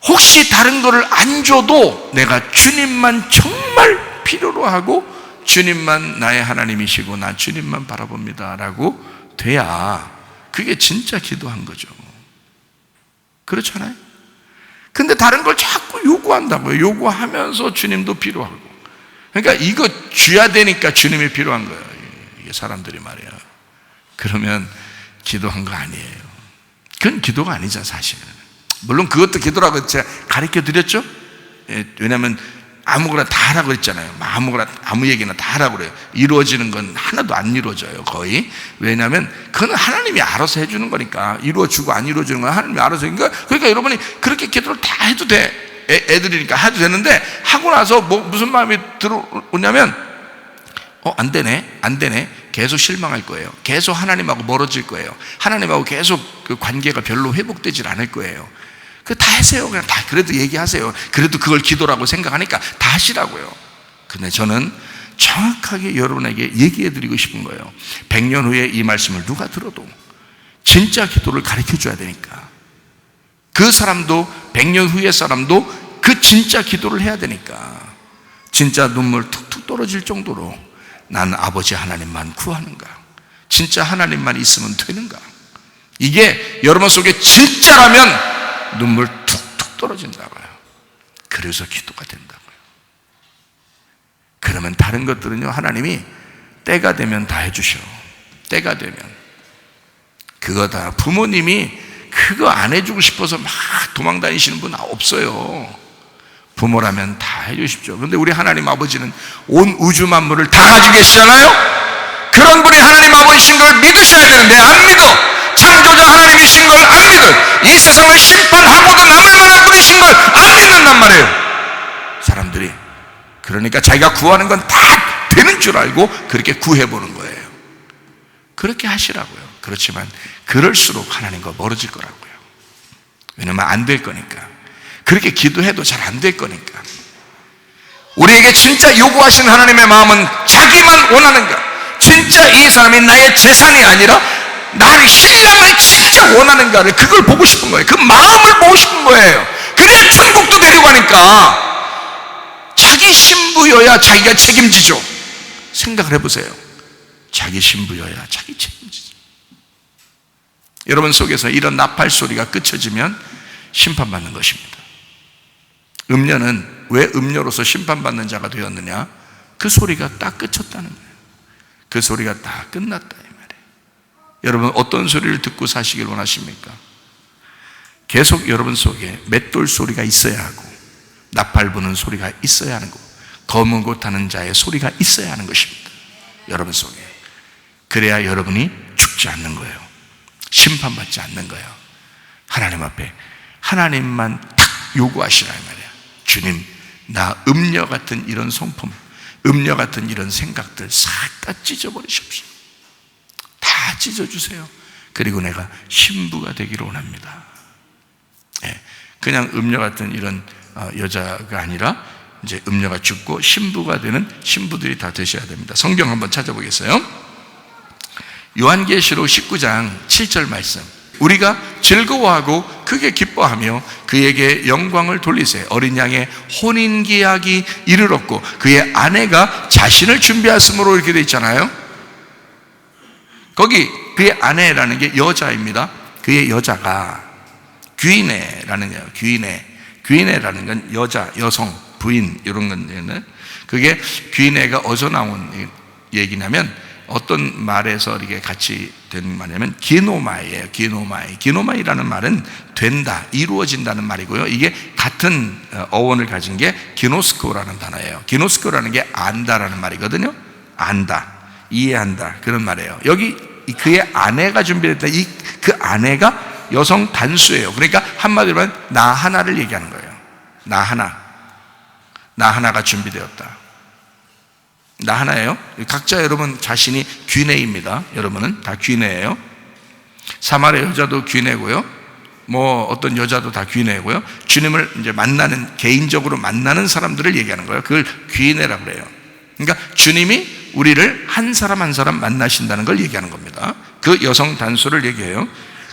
혹시 다른 거를 안 줘도 내가 주님만 정말 필요로 하고 주님만 나의 하나님이시고 나 주님만 바라봅니다 라고 돼야 그게 진짜 기도한 거죠. 그렇잖아요? 근데 다른 걸 자꾸 요구한다고요. 요구하면서 주님도 필요하고. 그러니까 이거 줘야 되니까 주님이 필요한 거예요. 이게 사람들이 말이야. 그러면 기도한 거 아니에요. 그건 기도가 아니죠 사실은. 물론 그것도 기도라고 제가 가르쳐 드렸죠. 왜냐하면 아무거나 다 하라고 그랬잖아요. 아무거나 아무 얘기나 다 하라고 그래요. 이루어지는 건 하나도 안 이루어져요 거의. 왜냐하면 그건 하나님이 알아서 해주는 거니까. 이루어지고 안 이루어지는 건 하나님이 알아서. 그러니까 여러분이 그렇게 기도를 다 해도 돼. 애들이니까 해도 되는데, 하고 나서 무슨 마음이 들어오냐면 안 되네 계속 실망할 거예요. 계속 하나님하고 멀어질 거예요. 하나님하고 계속 그 관계가 별로 회복되질 않을 거예요. 다 하세요. 그냥 다 그래도 얘기하세요. 그래도 그걸 기도라고 생각하니까 다 하시라고요. 근데 저는 정확하게 여러분에게 얘기해 드리고 싶은 거예요. 100년 후에 이 말씀을 누가 들어도 진짜 기도를 가르쳐 줘야 되니까. 그 사람도 100년 후의 사람도 그 진짜 기도를 해야 되니까. 진짜 눈물 툭툭 떨어질 정도로 난 아버지 하나님만 구하는가? 진짜 하나님만 있으면 되는가? 이게 여러분 속에 진짜라면 눈물 툭툭 떨어진다고요. 그래서 기도가 된다고요. 그러면 다른 것들은요, 하나님이 때가 되면 다 해주셔. 때가 되면. 그거 다 부모님이 그거 안 해주고 싶어서 막 도망 다니시는 분 없어요. 부모라면 다 해주십시오. 그런데 우리 하나님 아버지는 온 우주 만물을 다 가지고 계시잖아요. 그런 분이 하나님 아버지신 걸 믿으셔야 되는데 안 믿어. 창조자 하나님이신 걸 안 믿어. 이 세상을 심판하고도 남을 만한 분이신 걸 안 믿는단 말이에요 사람들이. 그러니까 자기가 구하는 건 다 되는 줄 알고 그렇게 구해보는 거예요. 그렇게 하시라고요. 그렇지만 그럴수록 하나님과 멀어질 거라고요. 왜냐면 안 될 거니까. 그렇게 기도해도 잘 안 될 거니까. 우리에게 진짜 요구하신 하나님의 마음은 자기만 원하는가, 진짜 이 사람이 나의 재산이 아니라 나를, 신랑을 진짜 원하는가를, 그걸 보고 싶은 거예요. 그 마음을 보고 싶은 거예요. 그래야 천국도 데려가니까. 자기 신부여야 자기가 책임지죠. 생각을 해보세요. 자기 신부여야 자기 책임지죠. 여러분 속에서 이런 나팔 소리가 끊어지면 심판받는 것입니다. 음녀는 왜 음녀로서 심판받는 자가 되었느냐? 그 소리가 딱 그쳤다는 거예요. 그 소리가 다 끝났다 이 말이에요. 여러분 어떤 소리를 듣고 사시길 원하십니까? 계속 여러분 속에 맷돌 소리가 있어야 하고, 나팔 부는 소리가 있어야 하는 거고, 검은 옷 타는 자의 소리가 있어야 하는 것입니다. 여러분 속에. 그래야 여러분이 죽지 않는 거예요. 심판받지 않는 거예요. 하나님 앞에 하나님만 딱 요구하시라 이 말이에요. 주님, 나 음녀 같은 이런 성품, 음녀 같은 이런 생각들 싹 다 찢어버리십시오. 다 찢어주세요. 그리고 내가 신부가 되기를 원합니다. 그냥 음녀 같은 이런 여자가 아니라 이제 음녀가 죽고 신부가 되는 신부들이 다 되셔야 됩니다. 성경 한번 찾아보겠어요. 요한계시록 19장 7절 말씀. 우리가 즐거워하고 크게 기뻐하며 그에게 영광을 돌리세. 어린 양의 혼인기약이 이르렀고 그의 아내가 자신을 준비하였으므로 이렇게 되어 있잖아요. 거기 그의 아내라는 게 여자입니다. 그의 여자가 귀인애라는 거예요. 귀인애라는 건 여자, 여성, 부인 이런 건데, 그게 귀인애가 어디서 나온 얘기냐면 어떤 말에서 이렇게 같이 된 말이냐면 기노마이예요. 기노마이라는 말은 된다, 이루어진다는 말이고요. 이게 같은 어원을 가진 게 기노스코라는 단어예요. 기노스코라는 게 안다라는 말이거든요. 안다, 이해한다, 그런 말이에요. 여기 그의 아내가 준비했다. 그 아내가 여성 단수예요. 그러니까 한마디로 하면 나 하나를 얘기하는 거예요. 나 하나가 준비되었다. 나 하나예요. 각자 여러분 자신이 귀내입니다. 여러분은 다 귀내예요. 사마리아 여자도 귀내고요. 뭐 어떤 여자도 다 귀내고요. 주님을 이제 만나는, 개인적으로 만나는 사람들을 얘기하는 거예요. 그걸 귀내라고 그래요. 그러니까 주님이 우리를 한 사람 한 사람 만나신다는 걸 얘기하는 겁니다. 그 여성 단수를 얘기해요.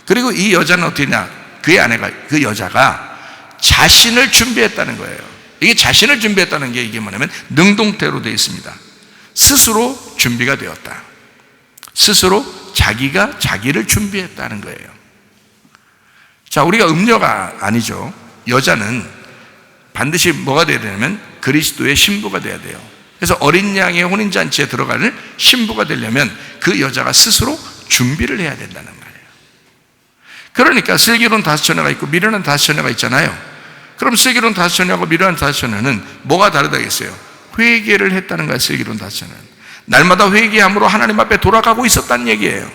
그리고 이 여자는 어떻게냐? 그의 아내가, 그 여자가 자신을 준비했다는 거예요. 이게 자신을 준비했다는 게 이게 뭐냐면 능동태로 되어 있습니다. 스스로 준비가 되었다. 스스로 자기가 자기를 준비했다는 거예요. 자, 우리가 음녀가 아니죠. 여자는 반드시 뭐가 되어야 되냐면 그리스도의 신부가 되어야 돼요. 그래서 어린 양의 혼인잔치에 들어가는 신부가 되려면 그 여자가 스스로 준비를 해야 된다는 말이에요. 그러니까 슬기로운 다섯 처녀가 있고 미련한 다섯 처녀가 있잖아요. 그럼 슬기로운 다섯 처녀하고 미련한 다섯 처녀는 뭐가 다르다겠어요? 회개를 했다는 거예요. 슬기로운 다섯 처녀는 날마다 회개함으로 하나님 앞에 돌아가고 있었다는 얘기예요.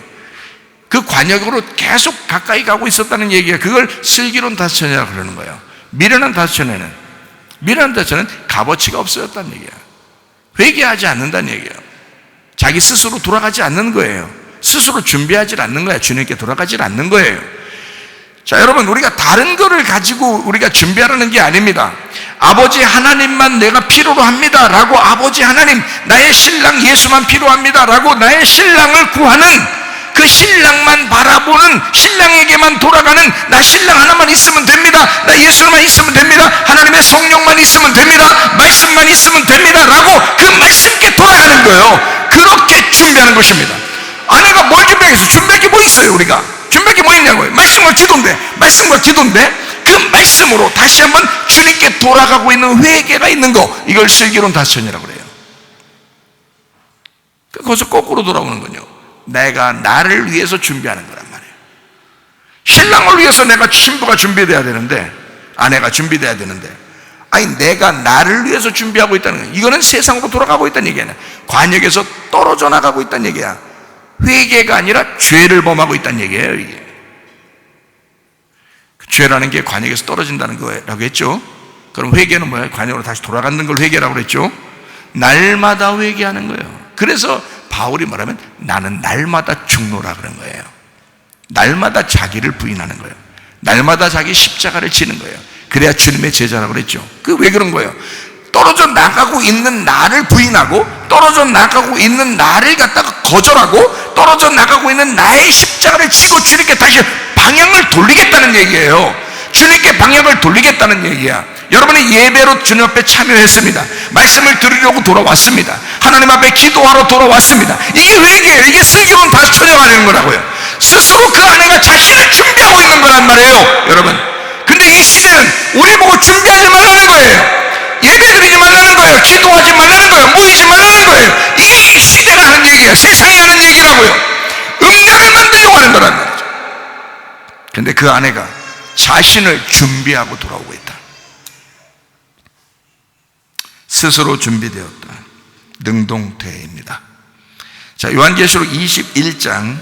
그 관역으로 계속 가까이 가고 있었다는 얘기예요. 그걸 슬기로운 다섯 처녀라고 그러는 거예요. 미련한 다섯 처녀는 값어치가 없어졌다는 얘기예요. 회개하지 않는다는 얘기예요. 자기 스스로 돌아가지 않는 거예요. 스스로 준비하지 않는 거예요. 주님께 돌아가지 않는 거예요. 자, 여러분, 우리가 다른 거를 가지고 우리가 준비하라는 게 아닙니다. 아버지 하나님만 내가 필요로 합니다 라고, 아버지 하나님, 나의 신랑 예수만 필요합니다 라고 나의 신랑을 구하는, 그 신랑만 바라보는, 신랑에게만 돌아가는, 나 신랑 하나만 있으면 됩니다, 나 예수만 있으면 됩니다, 하나님의 성령만 있으면 됩니다, 말씀만 있으면 됩니다 라고 그 말씀께 돌아가는 거예요. 그렇게 준비하는 것입니다. 아내가 뭘 준비하겠어요? 준비할 게 뭐 있어요? 우리가 준비할 게 뭐 있냐고요? 말씀과 기도인데 그 말씀으로 다시 한번 주님께 돌아가고 있는 회개가 있는 거, 이걸 슬기로운 다섯 처녀라고 그래요. 거기서 거꾸로 돌아오는군요. 내가 나를 위해서 준비하는 거란 말이에요. 신랑을 위해서 내가 신부가 준비돼야 되는데, 아내가 준비돼야 되는데, 아니 내가 나를 위해서 준비하고 있다는 거예요. 이거는 세상으로 돌아가고 있다는 얘기야. 관역에서 떨어져 나가고 있다는 얘기야. 회개가 아니라 죄를 범하고 있다는 얘기예요. 이게 죄라는 게 관역에서 떨어진다는 거라고 했죠. 그럼 회개는 뭐예요? 관역으로 다시 돌아가는 걸 회개라고 그랬죠. 날마다 회개하는 거예요. 그래서 바울이 뭐라면 나는 날마다 죽노라 그런 거예요. 날마다 자기를 부인하는 거예요. 날마다 자기 십자가를 지는 거예요. 그래야 주님의 제자라고 그랬죠. 그 왜 그런 거예요? 떨어져 나가고 있는 나를 부인하고 떨어져 나가고 있는 나를 갖다가 거절하고 떨어져 나가고 있는 나의 십자가를 지고 주님께 다시 방향을 돌리겠다는 얘기예요. 주님께 방향을 돌리겠다는 얘기야. 여러분이 예배로 주님 앞에 참여했습니다. 말씀을 들으려고 돌아왔습니다. 하나님 앞에 기도하러 돌아왔습니다. 이게 회개예요. 이게 슬기로운 다시 천여가는 거라고요. 스스로 그 아내가 자신을 준비하고 있는 거란 말이에요, 여러분. 근데 이 시대는 우리 보고 준비하지 말라는 거예요. 예배드리지 말라는 거예요. 기도하지 말라는 거예요. 모이지 말라는 거예요. 이게 이 시대가 하는 얘기예요. 세상이 하는 얘기라고요. 음란을 만들려고 하는 거란 말이죠. 근데 그 아내가 자신을 준비하고 돌아오고 있다. 스스로 준비되었다. 능동태입니다. 자, 요한계시록 21장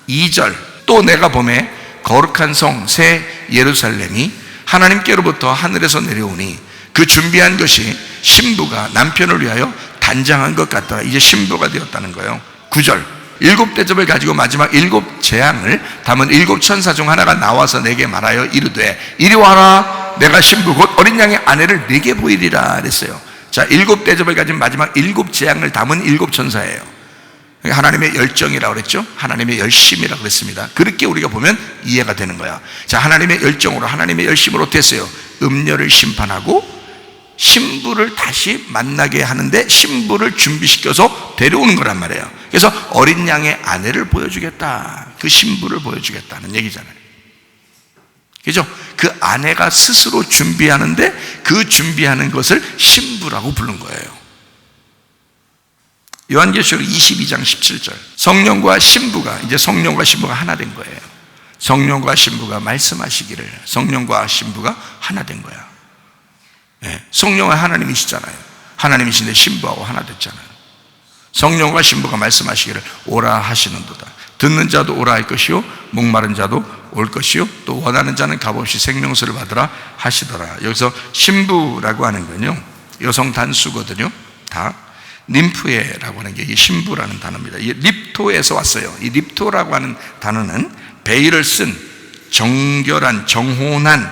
2절, 또 내가 보매 거룩한 성 새 예루살렘이 하나님께로부터 하늘에서 내려오니 그 준비한 것이 신부가 남편을 위하여 단장한 것 같더라. 이제 신부가 되었다는 거예요. 9절, 7 대접을 가지고 마지막 7 재앙을 담은 7 천사 중 하나가 나와서 내게 말하여 이르되 이리 와라, 내가 신부 곧 어린 양의 아내를 내게 보이리라 그랬어요. 자, 7 대접을 가진 마지막 7 재앙을 담은 7 천사예요. 하나님의 열정이라고 그랬죠. 하나님의 열심이라고 그랬습니다. 그렇게 우리가 보면 이해가 되는 거야. 자, 하나님의 열정으로, 하나님의 열심으로 어땠어요? 음녀를 심판하고 신부를 다시 만나게 하는데 신부를 준비시켜서 데려오는 거란 말이에요. 그래서 어린 양의 아내를 보여주겠다, 그 신부를 보여주겠다는 얘기잖아요. 그죠? 그 아내가 스스로 준비하는데 그 준비하는 것을 신부라고 부른 거예요. 요한계시록 22장 17절, 성령과 신부가, 이제 성령과 신부가 하나 된 거예요. 성령과 신부가 말씀하시기를, 성령과 신부가 하나 된 거야. 네, 성령은 하나님이시잖아요. 하나님이신데 신부하고 하나 됐잖아요. 성령과 신부가 말씀하시기를 오라 하시는도다. 듣는 자도 오라 할 것이요 목마른 자도 올 것이요 또 원하는 자는 값없이 생명수를 받으라 하시더라. 여기서 신부라고 하는 건요, 여성 단수거든요. 다 림프에라고 하는 게 이 신부라는 단어입니다. 이 립토에서 왔어요. 이 립토라고 하는 단어는 베일을 쓴 정결한, 정혼한,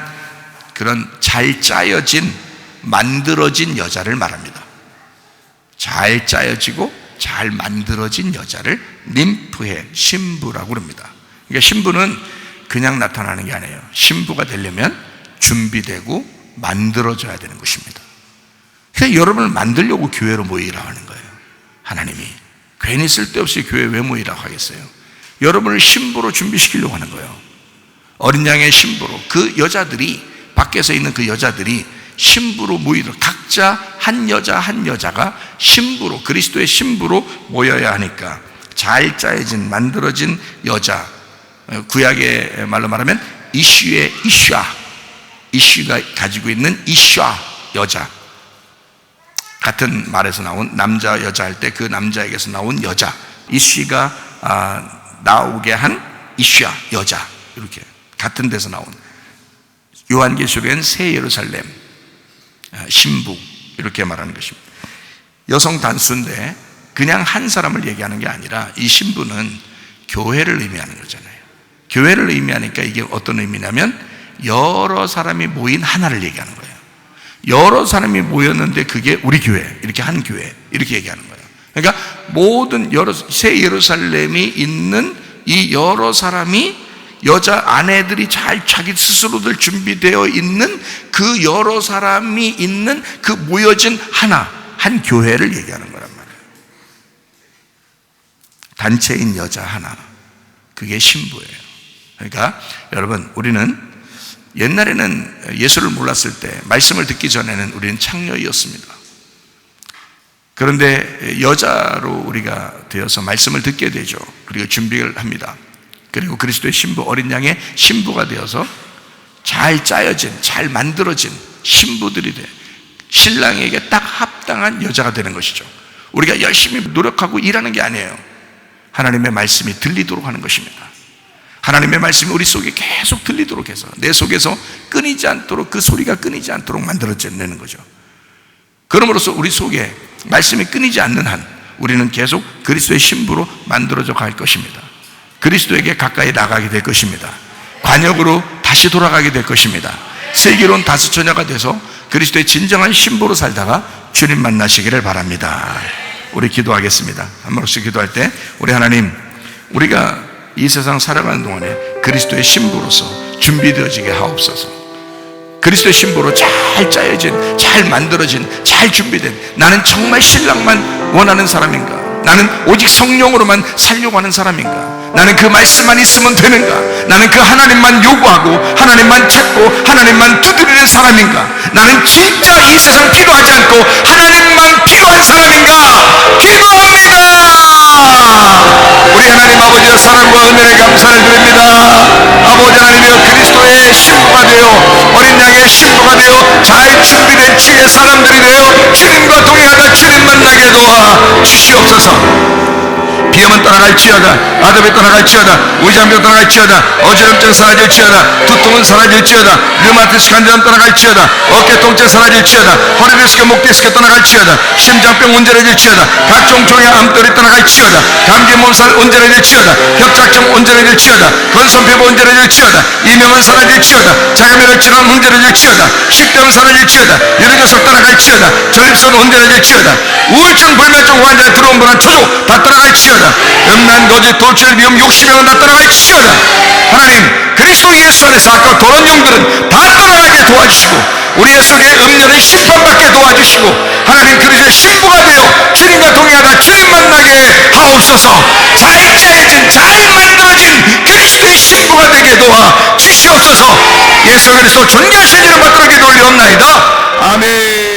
그런 잘 짜여진, 만들어진 여자를 말합니다. 잘 짜여지고 잘 만들어진 여자를 림프에, 신부라고 합니다. 그러니까 신부는 그냥 나타나는 게 아니에요. 신부가 되려면 준비되고 만들어져야 되는 것입니다. 그래서 여러분을 만들려고 교회로 모이라고 하는 거예요. 하나님이 괜히 쓸데없이 교회 왜 모이라고 하겠어요? 여러분을 신부로 준비시키려고 하는 거예요. 어린 양의 신부로, 그 여자들이, 밖에서 있는 그 여자들이 신부로 모이도록, 각자 한 여자 한 여자가 신부로, 그리스도의 신부로 모여야 하니까 잘 짜여진, 만들어진 여자, 구약의 말로 말하면 이슈의 이슈아, 이슈가 가지고 있는 이슈아, 여자, 같은 말에서 나온 남자 여자 할 때 그 남자에게서 나온 여자, 이슈가 나오게 한 이슈아, 여자, 이렇게 같은 데서 나온, 요한계시록엔 새 예루살렘, 신부, 이렇게 말하는 것입니다. 여성 단수인데 그냥 한 사람을 얘기하는 게 아니라 이 신부는 교회를 의미하는 거잖아요. 교회를 의미하니까 이게 어떤 의미냐면 여러 사람이 모인 하나를 얘기하는 거예요. 여러 사람이 모였는데 그게 우리 교회, 이렇게 한 교회, 이렇게 얘기하는 거예요. 그러니까 모든 새 예루살렘이 있는 이 여러 사람이, 여자 아내들이 잘 자기 스스로들 준비되어 있는 그 여러 사람이 있는 그 모여진 하나, 한 교회를 얘기하는 거란 말이에요. 단체인 여자 하나, 그게 신부예요. 그러니까 여러분, 우리는 옛날에는 예수를 몰랐을 때, 말씀을 듣기 전에는 우리는 창녀이었습니다. 그런데 여자로 우리가 되어서 말씀을 듣게 되죠. 그리고 준비를 합니다. 그리고 그리스도의 신부, 어린 양의 신부가 되어서 잘 짜여진, 잘 만들어진 신부들이 돼 신랑에게 딱 합당한 여자가 되는 것이죠. 우리가 열심히 노력하고 일하는 게 아니에요. 하나님의 말씀이 들리도록 하는 것입니다. 하나님의 말씀이 우리 속에 계속 들리도록 해서, 내 속에서 끊이지 않도록, 그 소리가 끊이지 않도록 만들어내는 거죠. 그러므로써 우리 속에 말씀이 끊이지 않는 한 우리는 계속 그리스도의 신부로 만들어져 갈 것입니다. 그리스도에게 가까이 나가게 될 것입니다. 관역으로 다시 돌아가게 될 것입니다. 슬기로운 다스처녀가 돼서 그리스도의 진정한 신부로 살다가 주님 만나시기를 바랍니다. 우리 기도하겠습니다. 한 번씩 기도할 때 우리 하나님, 우리가 이 세상 살아가는 동안에 그리스도의 신부로서 준비되어지게 하옵소서. 그리스도의 신부로 잘 짜여진, 잘 만들어진, 잘 준비된, 나는 정말 신랑만 원하는 사람인가? 나는 오직 성령으로만 살려고 하는 사람인가? 나는 그 말씀만 있으면 되는가? 나는 그 하나님만 요구하고 하나님만 찾고 하나님만 두드리는 사람인가? 나는 진짜 이 세상 필요하지 않고 하나님만 필요한 사람인가? 기도합니다. 우리 하나님 아버지의 사랑과 은혜에 감사를 드립니다. 아버지 하나님이여, 그리스도의 신부가 되어 어린 양의 신부가 되어 잘 준비된 주의 사람들이 되어 주님과 동행하다 주님 만나게 도와 주시옵소서. 비염은 떠나갈지어다, 아답이 떠나갈지어다, 의장병 떠나갈지어다, 어지럼증 사라질지어다, 두통은 사라질지어다, 류마티스 간절함 떠나갈지어다, 어깨 통증 사라질지어다, 허리 디스크, 목 디스크 떠나갈지어다, 심장병 온전해질지어다, 각종 종의 암들이 떠나갈지어다, 감기 몸살 온전해질지어다, 협착증 온전해질지어다, 건선피부 온전해질지어다, 이명은 사라질지어다, 자가면역 질환 온전해질지어다, 식도염 사라질지어다, 유리교석 떠나갈지어다, 전립선 온전해질지어다, 우울증 불면증 환자의 들어온 불안 초조 다 떠나갈지어다, 음란 거짓 돌출 미움 욕심병은 다 떠나갈지어다. 하나님, 그리스도 예수 안에서 아까 도런 영들은 다 떠나가게 도와주시고 우리의 속에 음녀는 심판받게 도와주시고 하나님, 그리스도의 신부가 되어 주님과 동행하다 주님 만나게 하옵소서. 잘 짜여진, 잘 만들어진 그리스도의 신부가 되게 도와 주시옵소서. 예수 그리스도 존귀하신 이름 받들어 기도 올리옵나이다. 아멘.